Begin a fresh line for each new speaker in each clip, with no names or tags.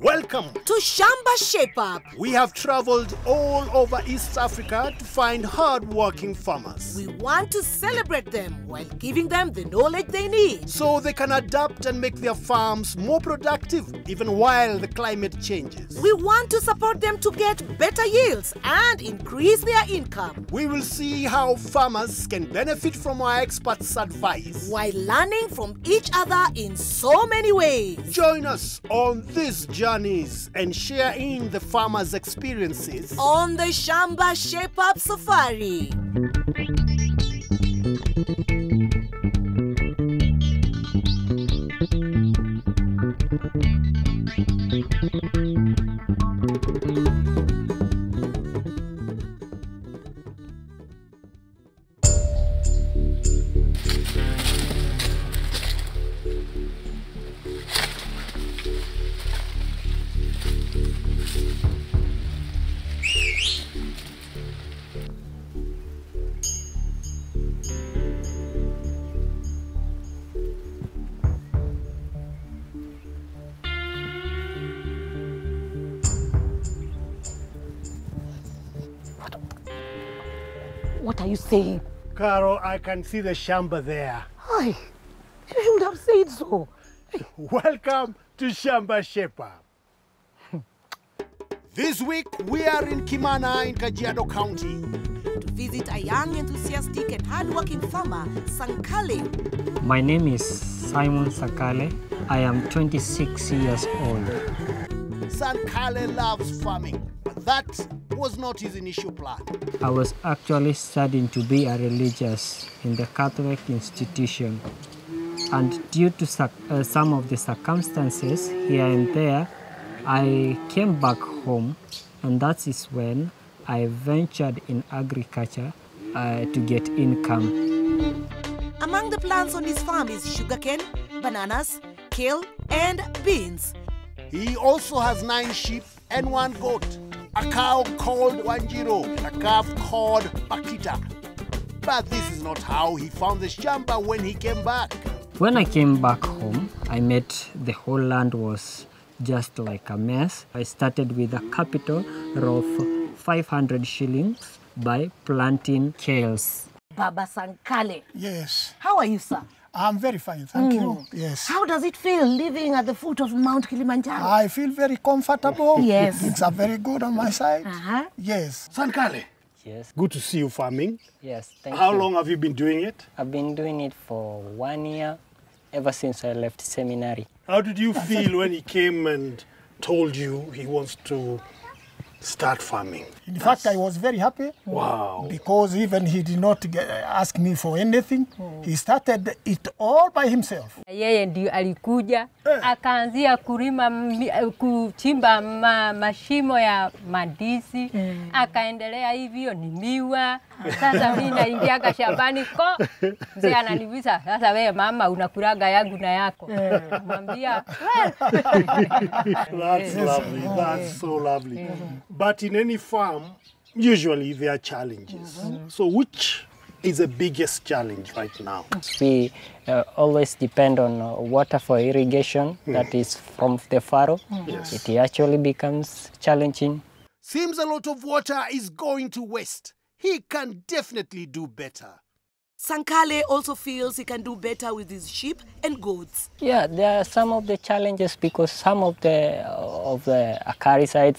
Welcome
to Shamba Shape Up.
We have traveled all over East Africa to find hard-working farmers.
We want to celebrate them while giving them the knowledge they need,
so they can adapt and make their farms more productive even while the climate changes.
We want to support them to get better yields and increase their income.
We will see how farmers can benefit from our experts' advice
while learning from each other in so many ways.
Join us on these journeys and share in the farmers' experiences
on the Shamba Shape Up Safari.
What are you saying?
Carol, I can see the Shamba there.
Hi, you should have said so.
Welcome to Shamba Shape Up. This week, we are in Kimana in Kajiado County
to visit a young, enthusiastic and hardworking farmer, Sankale.
My name is Simon Sankale. I am 26 years old.
Sankale loves farming, but that was not his initial plan.
I was actually studying to be a religious in the Catholic institution. And due to some of the circumstances here and there, I came back home, and that is when I ventured in agriculture to get income.
Among the plants on his farm is sugarcane, bananas, kale, and beans.
He also has 9 sheep and 1 goat, a cow called Ciru, and a calf called Bakita. But this is not how he found the Shamba when he came back.
When I came back home, I met the whole land was just like a mess. I started with a capital of 500 shillings by planting kales.
Baba Sankale.
Yes.
How are you, sir?
I'm very fine, thank you. Yes.
How does it feel living at the foot of Mount Kilimanjaro?
I feel very comfortable.
Yes.
Things are very good on my side. Yes.
Sankale.
Yes.
Good to see you farming.
Yes, thank you.
How long have you been doing it?
I've been doing it for 1 year, ever since I left seminary.
How did you feel when he came and told you he wants to start farming?
In fact, I was very happy.
Wow.
Because even he did not ask me for anything. He started it all by himself.
Yeye ndio alikuja akaanzia kuchimba mashimo ya mandizi, akaendelea hivyo ni miwa. Sasa mimi naingia shambani ko mzee ananiuliza, sasa wewe mama unakulaga yangu na yako. Mwambia
That's lovely. That's so lovely. But in any farm, usually there are challenges. So which is the biggest challenge right now?
We always depend on water for irrigation that is from the furrow.
Yes.
It actually becomes challenging.
Seems a lot of water is going to waste. He can definitely do better.
Sankale also feels he can do better with his sheep and goats.
Yeah, there are some of the challenges because some of the Akari side,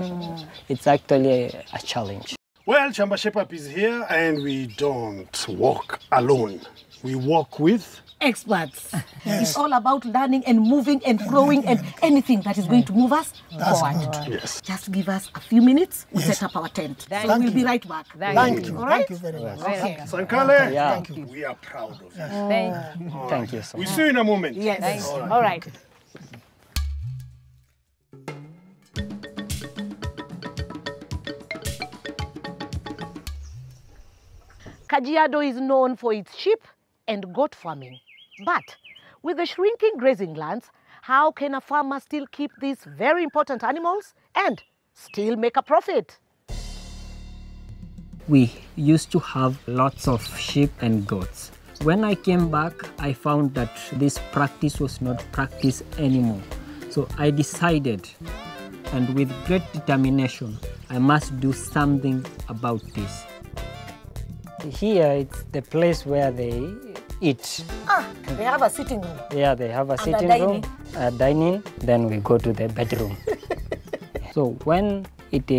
it's actually a challenge.
Well, Shamba Shape Up is here and we don't walk alone. We walk with
experts. It's all about learning and moving and growing and anything that is going to move us forward.
Yes.
Just give us a few minutes, we'll set up our tent. So we'll be right back.
Thank you.
All right?
Thank you very much.
Okay.
Sankale,
Yeah.
we are proud of you.
Thank you so much.
We'll see you in a moment.
Yes.
all right.
Kajiado is known for its sheep and goat farming. But with the shrinking grazing lands, how can a farmer still keep these very important animals and still make a profit?
We used to have lots of sheep and goats. When I came back, I found that this practice was not practiced anymore. So I decided and with great determination, I must do something about this. Here it's the place where they eat.
They have a sitting room.
Yeah, they have a
And
sitting room, a dining, then we go to the bedroom. So when it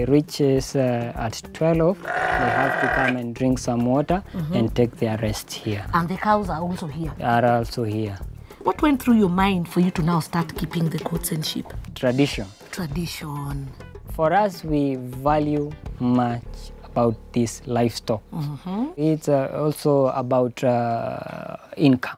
reaches at 12, they have to come and drink some water and take their rest here.
And the cows are also here.
They are also here.
What went through your mind for you to now start keeping the goats and sheep?
Tradition.
Tradition.
For us, we value much about this livestock. It's also about income.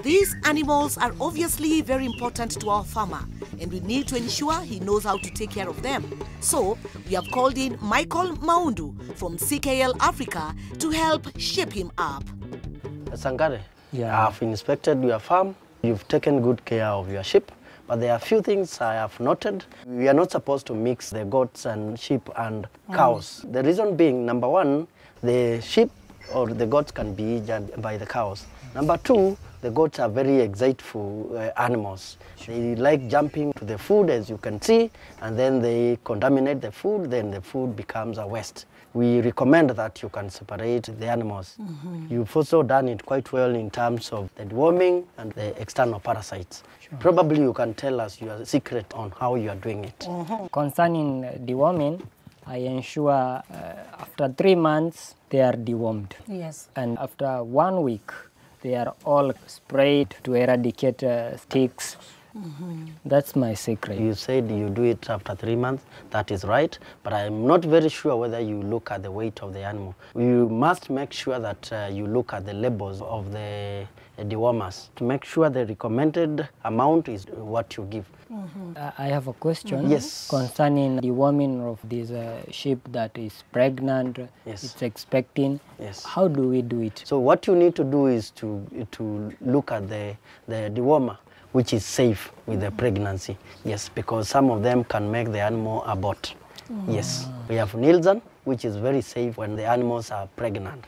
These animals are obviously very important to our farmer, and we need to ensure he knows how to take care of them. So, we have called in Michael Maundu from CKL Africa to help shape him up.
Sankale,
Yeah.
I've inspected your farm. You've taken good care of your sheep, but there are a few things I have noted. We are not supposed to mix the goats and sheep and cows. The reason being, number one, the sheep or the goats can be eaten by the cows. Number two, the goats are very exciteful animals. They like jumping to the food, as you can see, and then they contaminate the food, then the food becomes a waste. We recommend that you can separate the animals. You've also done it quite well in terms of the deworming and the external parasites. Probably you can tell us your secret on how you are doing it.
Concerning deworming, I ensure after 3 months they are dewormed.
Yes.
And after 1 week, they are all sprayed to eradicate ticks. That's my secret.
You said you do it after 3 months. That is right, but I'm not very sure whether you look at the weight of the animal. You must make sure that you look at the labels of the dewormers to make sure the recommended amount is what you give.
I have a question.
Yes.
Concerning deworming of this sheep that is pregnant,
Yes.
it's expecting.
Yes.
How do we do it?
So what you need to do is to look at the dewormer, which is safe with the pregnancy. Yes, because some of them can make the animal abort. Yes. We have Nielsen, which is very safe when the animals are pregnant.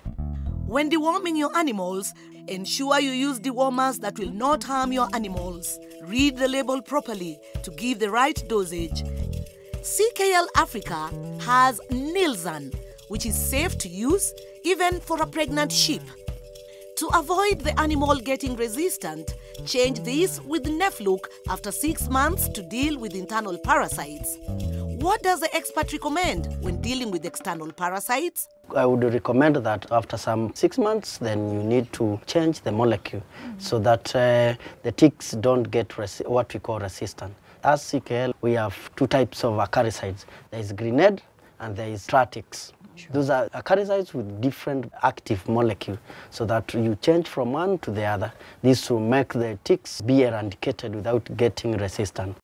When deworming your animals, ensure you use dewormers that will not harm your animals. Read the label properly to give the right dosage. CKL Africa has Nielsen, which is safe to use even for a pregnant sheep. To avoid the animal getting resistant, change this with Nefluk after 6 months to deal with internal parasites. What does the expert recommend when dealing with external parasites?
I would recommend that after some 6 months, then you need to change the molecule so that the ticks don't get what we call resistant. As CKL, we have 2 types of acaricides. There is grenade and there is Stratix. Those are acaricides with different active molecule so that you change from one to the other. This will make the ticks be eradicated without getting resistant.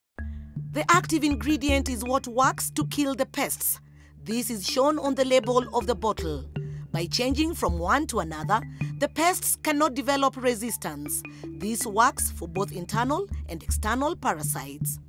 The active ingredient is what works to kill the pests. This is shown on the label of the bottle. By changing from one to another, the pests cannot develop resistance. This works for both internal and external parasites.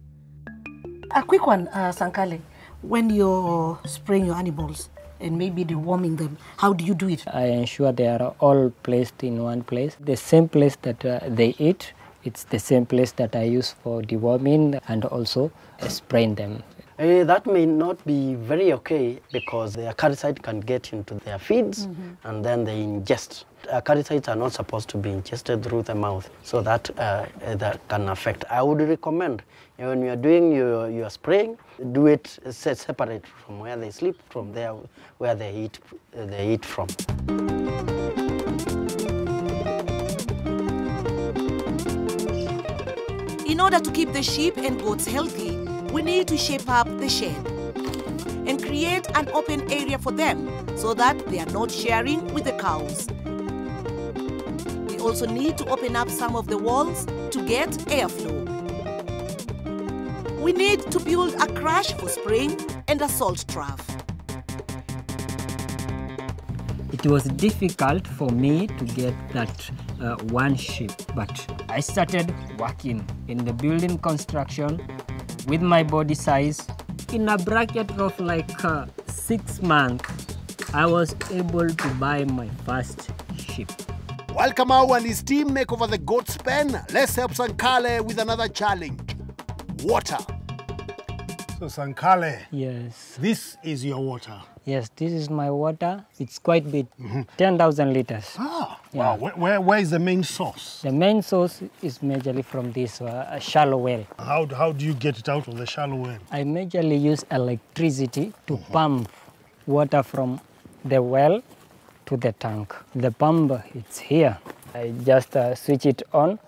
A quick one, Sankale. When you're spraying your animals and maybe deworming them, how do you do it?
I ensure they are all placed in one place. The same place that they eat, it's the same place that I use for deworming and also spraying them.
That may not be very okay because the acaricide can get into their feeds and then they ingest. Acaricides are not supposed to be ingested through the mouth, so that can affect. I would recommend when you are doing your spraying, do it separate from where they sleep, from there where they eat from.
In order to keep the sheep and goats healthy, we need to shape up the shed and create an open area for them so that they are not sharing with the cows. We also need to open up some of the walls to get airflow. We need to build a crush for spraying and a salt trough.
It was difficult for me to get that one sheep, but I started working in the building construction with my body size. In a bracket of like 6 months, I was able to buy my first sheep.
While Kamau and his team make over the goat's pen, let's help Sankale with another challenge: water. So Sankale,
Yes.
this is your water.
Yes, this is my water. It's quite big, 10,000 liters.
Ah,
Yeah.
wow. Where is the main source?
The main source is majorly from this shallow well.
How do you get it out of the shallow well?
I majorly use electricity to pump water from the well to the tank. The pump, it's here. I just switch it on.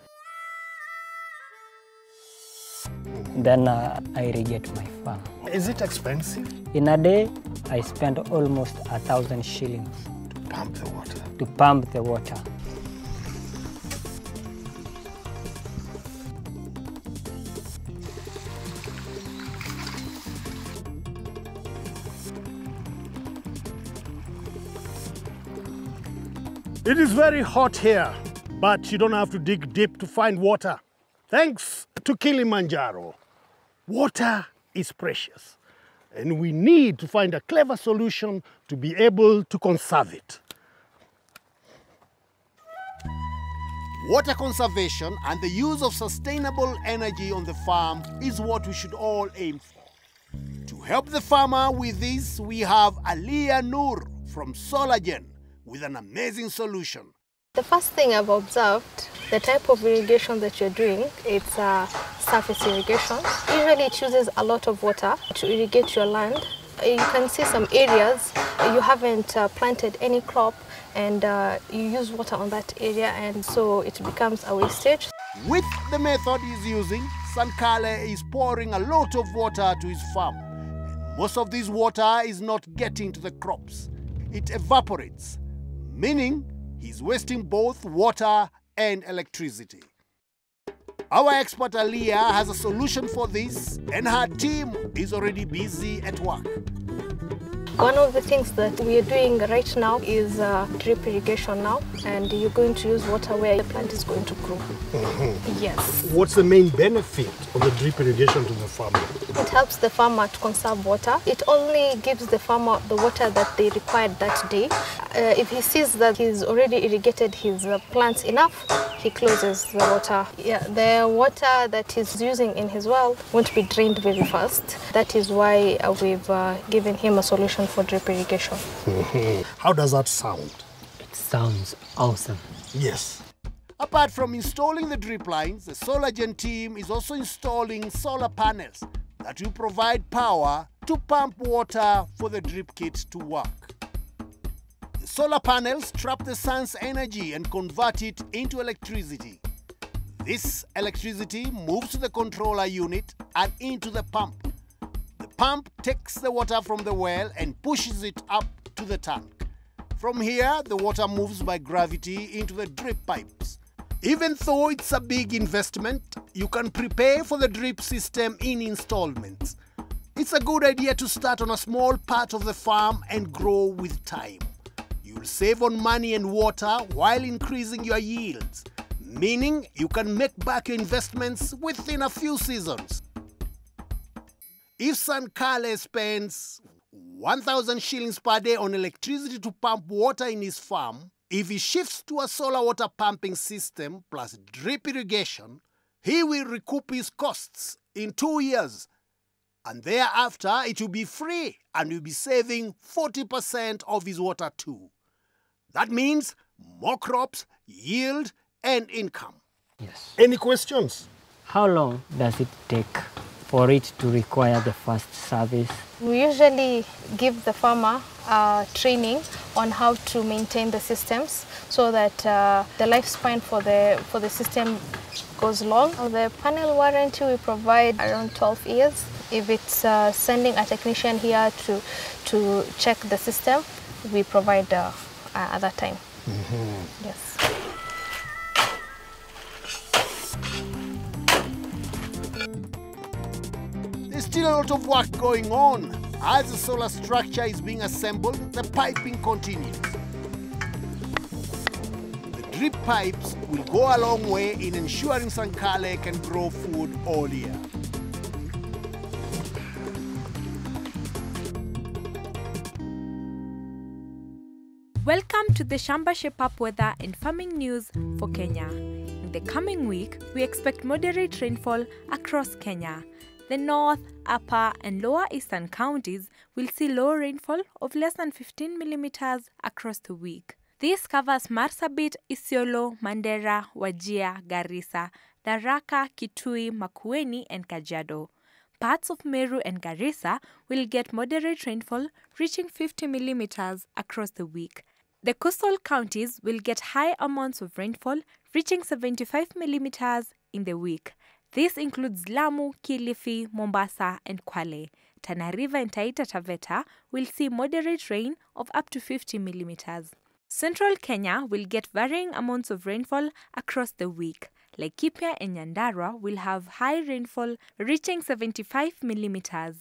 Then I irrigate my farm.
Is it expensive
In a day, I spend almost 1,000 shillings
to pump the water?
to pump the water.
It is very hot here, but you don't have to dig deep to find water. Thanks to Kilimanjaro. Water is precious, and we need to find a clever solution to be able to conserve it. Water conservation and the use of sustainable energy on the farm is what we should all aim for. To help the farmer with this, we have Aliyah Noor from Solagen with an amazing solution.
The first thing I've observed, the type of irrigation that you're doing, it's surface irrigation. Usually it uses a lot of water to irrigate your land. You can see some areas you haven't planted any crop, and you use water on that area, and so it becomes a wastage.
With the method he's using, Sankale is pouring a lot of water to his farm. And most of this water is not getting to the crops. It evaporates, meaning he's wasting both water and electricity. Our expert Aliyah has a solution for this, and her team is already busy at work.
One of the things that we are doing right now is drip irrigation now, and you're going to use water where the plant is going to grow. Yes.
What's the main benefit of the drip irrigation to the farmer?
It helps the farmer to conserve water. It only gives the farmer the water that they required that day. If he sees that he's already irrigated his plants enough, he closes the water. Yeah, the water that he's using in his well won't be drained very fast. That is why we've given him a solution for drip irrigation.
How does that sound?
It sounds awesome.
Yes. Apart from installing the drip lines, the Solagen team is also installing solar panels that will provide power to pump water for the drip kit to work. The solar panels trap the sun's energy and convert it into electricity. This electricity moves to the controller unit and into the pump. The pump takes the water from the well and pushes it up to the tank. From here, the water moves by gravity into the drip pipes. Even though it's a big investment, you can prepare for the drip system in installments. It's a good idea to start on a small part of the farm and grow with time. You'll save on money and water while increasing your yields, meaning you can make back your investments within a few seasons. If Sankale spends 1,000 shillings per day on electricity to pump water in his farm, if he shifts to a solar water pumping system plus drip irrigation, he will recoup his costs in 2 years. And thereafter, it will be free and will be saving 40% of his water too. That means more crops, yield, and income.
Yes.
Any questions?
How long does it take for it to require the first service?
We usually give the farmer training on how to maintain the systems so that the lifespan for the system goes long. The panel warranty we provide around 12 years. If it's sending a technician here to check the system, we provide at that time. Yes.
There's still a lot of work going on. As the solar structure is being assembled, the piping continues. The drip pipes will go a long way in ensuring Sankale can grow food all year.
Welcome to the Shamba Shape-Up weather and farming news for Kenya. In the coming week, we expect moderate rainfall across Kenya. The North, Upper and Lower Eastern counties will see low rainfall of less than 15 millimeters across the week. This covers Marsabit, Isiolo, Mandera, Wajir, Garissa, Tharaka, Kitui, Makueni and Kajiado. Parts of Meru and Garissa will get moderate rainfall reaching 50 millimeters across the week. The coastal counties will get high amounts of rainfall reaching 75 millimeters in the week. This includes Lamu, Kilifi, Mombasa and Kwale. Tana River and Taita Taveta will see moderate rain of up to 50 millimeters. Central Kenya will get varying amounts of rainfall across the week. Laikipia and Nyandarua will have high rainfall reaching 75 millimeters.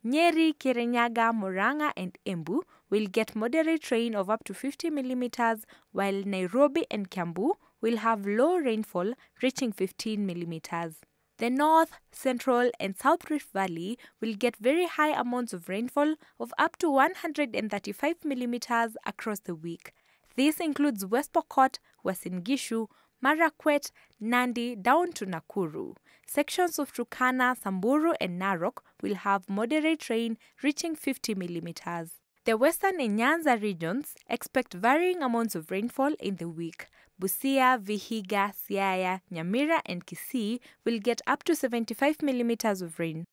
Nyeri, Kirinyaga, Murang'a and Embu will get moderate rain of up to 50 millimeters, while Nairobi and Kiambu will have low rainfall reaching 15 millimeters. The North, Central and South Rift Valley will get very high amounts of rainfall of up to 135 millimeters across the week. This includes West Pokot, Uasin Gishu, Marakwet, Nandi down to Nakuru. Sections of Turkana, Samburu and Narok will have moderate rain reaching 50 millimeters. The Western and Nyanza regions expect varying amounts of rainfall in the week. Busia, Vihiga, Siaya, Nyamira and Kisii will get up to 75 millimeters of rain.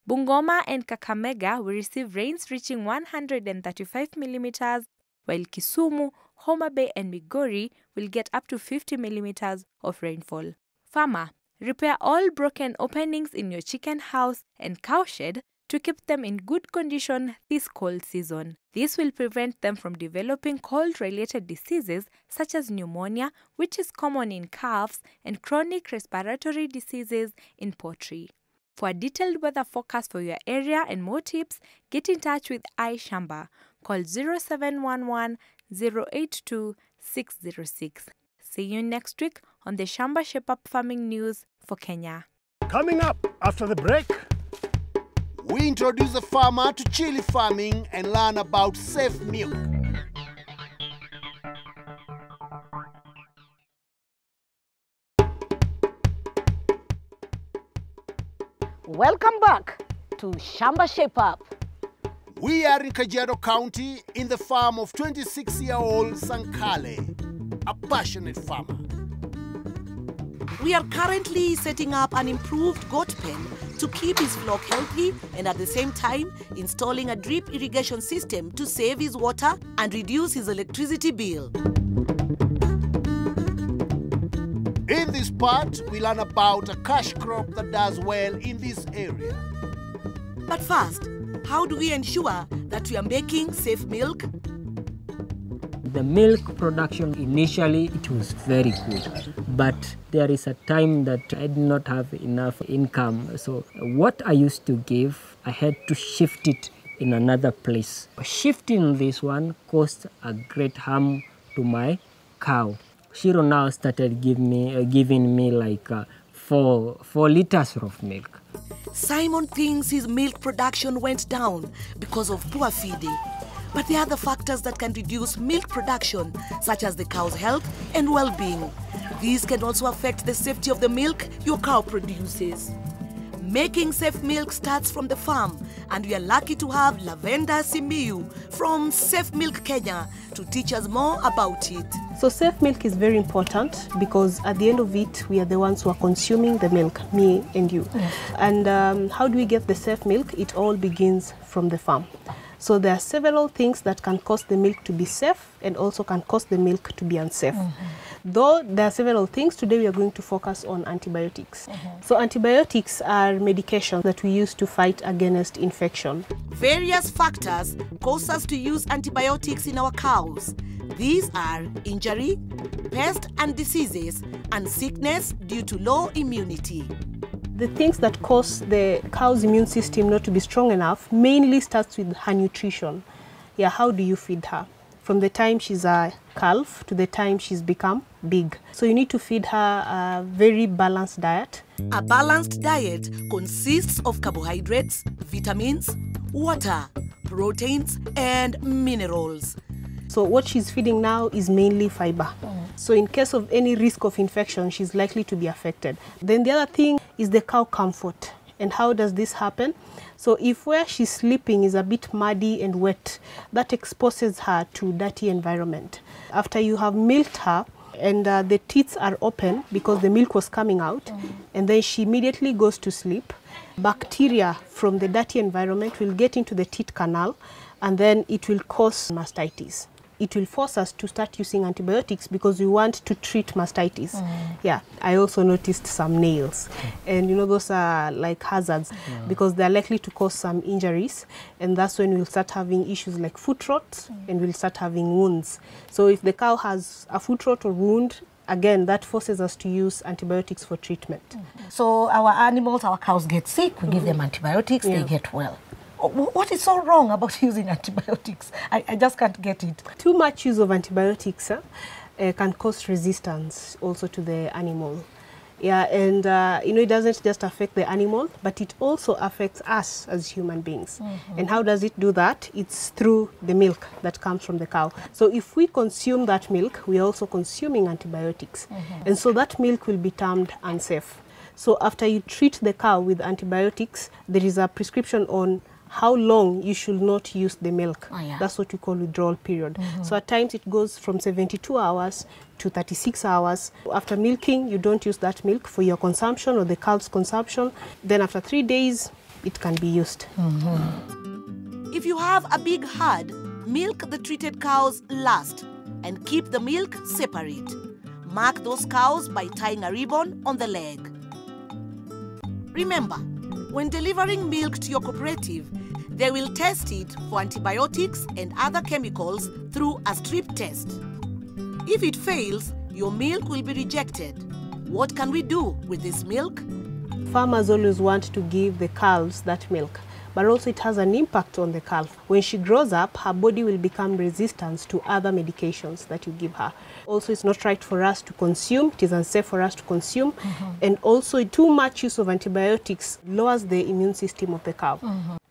Bungoma and Kakamega will receive rains reaching 135 millimeters, while Kisumu, Homa Bay and Migori will get up to 50 millimeters of rainfall. Farmer, repair all broken openings in your chicken house and cow shed to keep them in good condition this cold season. This will prevent them from developing cold-related diseases such as pneumonia, which is common in calves, and chronic respiratory diseases in poultry. For a detailed weather forecast for your area and more tips, get in touch with Shamba. Call 0711 082 606. See you next week on the Shamba Shape Up Farming News for Kenya.
Coming up after the break, we introduce a farmer to chili farming and learn about safe milk.
Welcome back to Shamba Shape Up.
We are in Kajiado County in the farm of 26-year-old Sankale, a passionate farmer.
We are currently setting up an improved goat pen to keep his flock healthy and at the same time installing a drip irrigation system to save his water and reduce his electricity bill.
In this part, we learn about a cash crop that does well in this area.
But first, how do we ensure that we are making safe milk?
The milk production initially it was very good, but there is a time that I did not have enough income. So what I used to give, I had to shift it in another place. Shifting this one caused a great harm to my cow. Ciru now started giving me like 4 liters of milk.
Simon thinks his milk production went down because of poor feeding. But there are other factors that can reduce milk production, such as the cow's health and well-being. These can also affect the safety of the milk your cow produces. Making safe milk starts from the farm, and we are lucky to have Lavenda Simiyu from Safe Milk Kenya to teach us more about it.
So safe milk is very important because at the end of it, we are the ones who are consuming the milk, me and you. Yes. And how do we get the safe milk? It all begins from the farm. So there are several things that can cause the milk to be safe and also can cause the milk to be unsafe. Though there are several things, today we are going to focus on antibiotics. So antibiotics are medications that we use to fight against infection.
Various factors cause us to use antibiotics in our cows. These are injury, pest and diseases, and sickness due to low immunity.
The things that cause the cow's immune system not to be strong enough mainly starts with her nutrition. Yeah, how do you feed her? From the time she's a calf to the time she's become big. So you need to feed her a very balanced diet.
A balanced diet consists of carbohydrates, vitamins, water, proteins, and minerals.
So what she's feeding now is mainly fiber. So in case of any risk of infection, she's likely to be affected. Then the other thing is the cow comfort. And how does this happen? So if where she's sleeping is a bit muddy and wet, that exposes her to dirty environment. After you have milked her, and the teats are open because the milk was coming out, and then she immediately goes to sleep, bacteria from the dirty environment will get into the teat canal, and then it will cause mastitis. It will force us to start using antibiotics because we want to treat mastitis. Yeah, I also noticed some nails, and those are like hazards because they're likely to cause some injuries, and that's when we'll start having issues like foot rot, and we'll start having wounds. So if the cow has a foot rot or wound, again, that forces us to use antibiotics for treatment.
So our animals, our cows get sick, we give them antibiotics, they get well. What is so wrong about using antibiotics? I just can't get it.
Too much use of antibiotics can cause resistance also to the animal. Yeah, and it doesn't just affect the animal, but it also affects us as human beings. And how does it do that? It's through the milk that comes from the cow. So if we consume that milk, we are also consuming antibiotics. And so that milk will be termed unsafe. So after you treat the cow with antibiotics, there is a prescription on how long you should not use the milk. That's what we call withdrawal period. So at times it goes from 72 hours to 36 hours. After milking, you don't use that milk for your consumption or the cow's consumption. Then after 3 days, it can be used.
If you have a big herd, milk the treated cows last and keep the milk separate. Mark those cows by tying a ribbon on the leg. Remember, when delivering milk to your cooperative, they will test it for antibiotics and other chemicals through a strip test. If it fails, your milk will be rejected. What can we do with this milk?
Farmers always want to give the calves that milk, but also it has an impact on the calf. When she grows up, her body will become resistant to other medications that you give her. Also, it's not right for us to consume. It is unsafe for us to consume. And also, too much use of antibiotics lowers the immune system of the cow.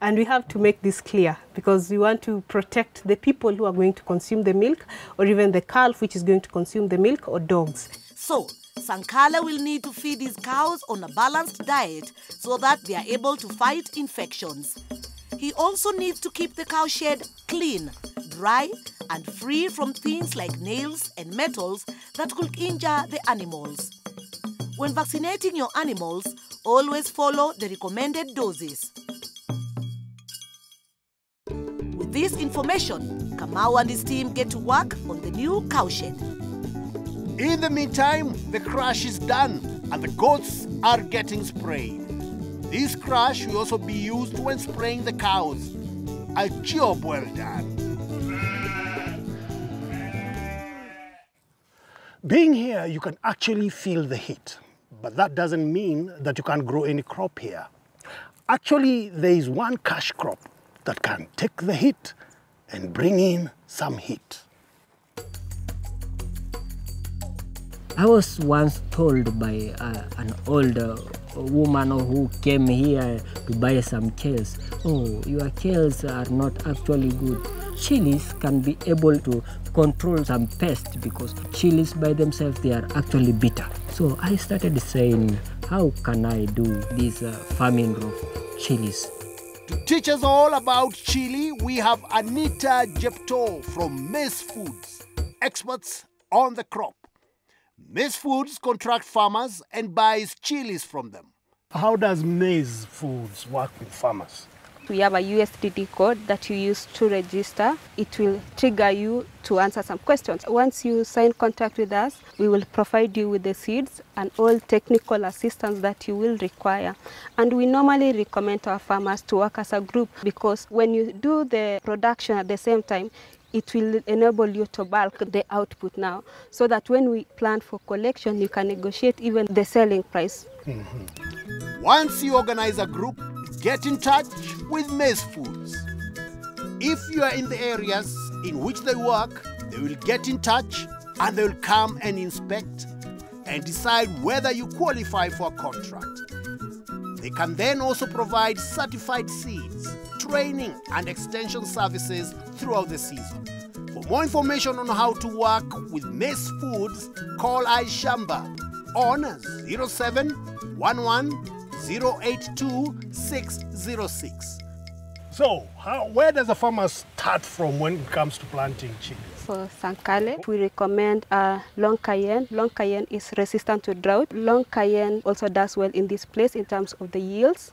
And we have to make this clear because we want to protect the people who are going to consume the milk, or even the calf which is going to consume the milk, or dogs.
So, Sankale will need to feed his cows on a balanced diet so that they are able to fight infections. He also needs to keep the cow shed clean, dry, and free from things like nails and metals that could injure the animals. When vaccinating your animals, always follow the recommended doses. With this information, Kamau and his team get to work on the new cow shed.
In the meantime, the crush is done and the goats are getting sprayed. This crush will also be used when spraying the cows. A job well done. Being here, you can actually feel the heat, but that doesn't mean that you can't grow any crop here. Actually, there is one cash crop that can take the heat and bring in some heat.
I was once told by an old woman who came here to buy some kales, oh, your kales are not actually good. Chilies can be able to control some pests because chilies by themselves, they are actually bitter. So I started saying, how can I do this farming of chilies?
To teach us all about chili, we have Anita Jepto from Maize Foods, experts on the crop. Maize Foods contract farmers and buys chilies from them. How does Maize Foods work with farmers?
We have a USDD code that you use to register. It will trigger you to answer some questions. Once you sign contract with us, we will provide you with the seeds and all technical assistance that you will require. And we normally recommend our farmers to work as a group because when you do the production at the same time, it will enable you to bulk the output now, so that when we plan for collection, you can negotiate even the selling price.
Once you organize a group, get in touch with Maize Foods. If you are in the areas in which they work, they will get in touch and they will come and inspect and decide whether you qualify for a contract. They can then also provide certified seeds, training and extension services throughout the season. For more information on how to work with Maize Foods, call Shamba on 0711 082606.
So, where does a farmer start from when it comes to planting chilies?
For Sankale, we recommend long cayenne. Long cayenne is resistant to drought. Long cayenne also does well in this place in terms of the yields.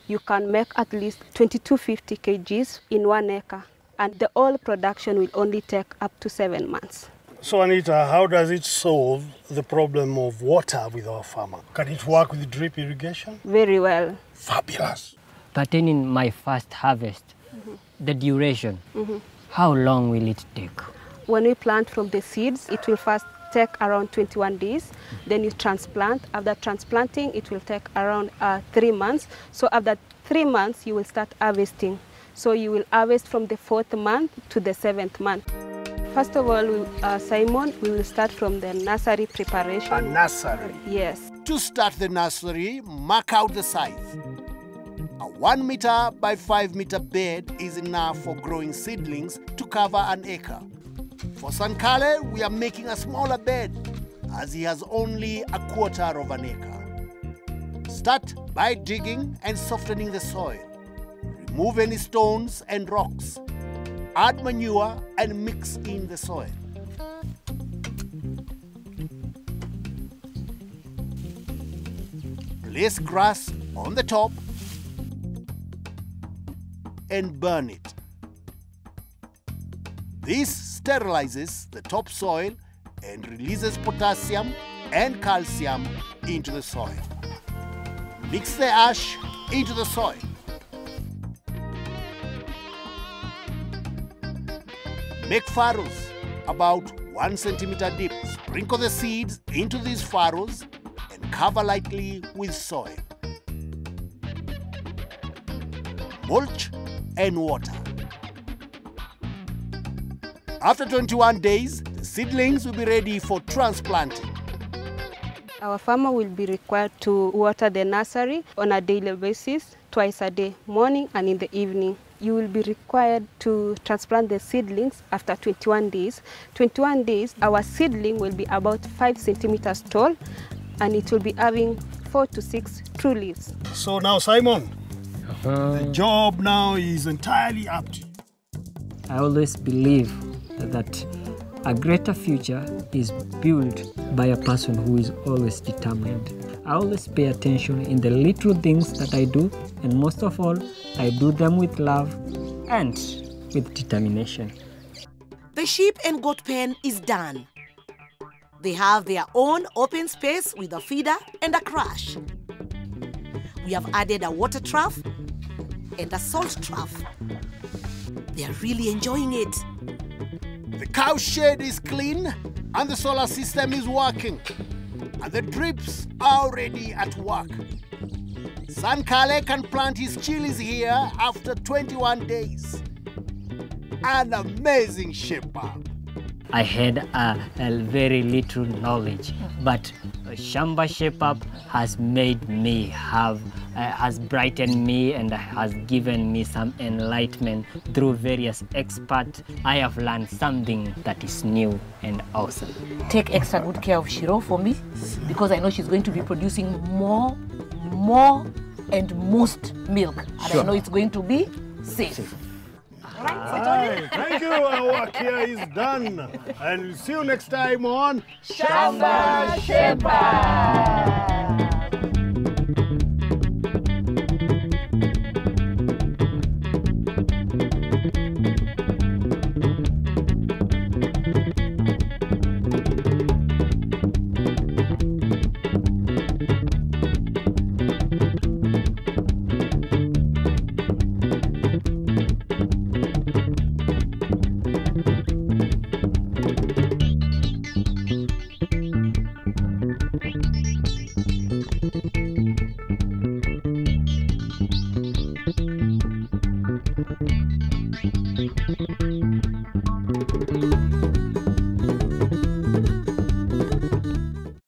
You can make at least 2250 kgs in 1 acre, and the oil production will only take up to 7 months.
So Anita, how does it solve the problem of water with our farmer? Can it work with drip irrigation?
Very well.
Fabulous.
Pertaining my first harvest, the duration, how long will it take?
When we plant from the seeds, it will first take around 21 days. Then you transplant. After transplanting, it will take around 3 months. So after 3 months, you will start harvesting. So you will harvest from the 4th month to the 7th month. First of all, Simon, we will start from the nursery preparation.
A nursery?
Yes.
To start the nursery, mark out the size. A 1 meter by 5 meter bed is enough for growing seedlings to cover an acre. For Sankale, we are making a smaller bed as he has only a quarter of an acre. Start by digging and softening the soil. Remove any stones and rocks. Add manure and mix in the soil. Place grass on the top and burn it. This sterilizes the topsoil and releases potassium and calcium into the soil. Mix the ash into the soil. Make furrows about 1 centimeter deep. Sprinkle the seeds into these furrows and cover lightly with soil. Mulch and water. After 21 days, the seedlings will be ready for transplanting.
Our farmer will be required to water the nursery on a daily basis, twice a day, morning and in the evening. You will be required to transplant the seedlings after 21 days. 21 days, our seedling will be about 5 centimeters tall, and it will be having 4 to 6 true leaves.
So now, Simon, the job now is entirely up to you.
I always believe that a greater future is built by a person who is always determined. I always pay attention in the little things that I do, and most of all, I do them with love and with determination.
The sheep and goat pen is done. They have their own open space with a feeder and a crash. We have added a water trough and a salt trough. They are really enjoying it.
The cow shed is clean and the solar system is working. And the drips are already at work. Sankale can plant his chilies here after 21 days. An amazing shepherd.
I had a very little knowledge, but Shamba Shape-Up has made me has brightened me and has given me some enlightenment through various experts. I have learned something that is new and awesome.
Take extra good care of Ciru for me, because I know she's going to be producing more and most milk. And
Sure.
I know it's going to be safe.
Right, thank you. Our work here is done. And we'll see you next time on
Shamba Shepherd.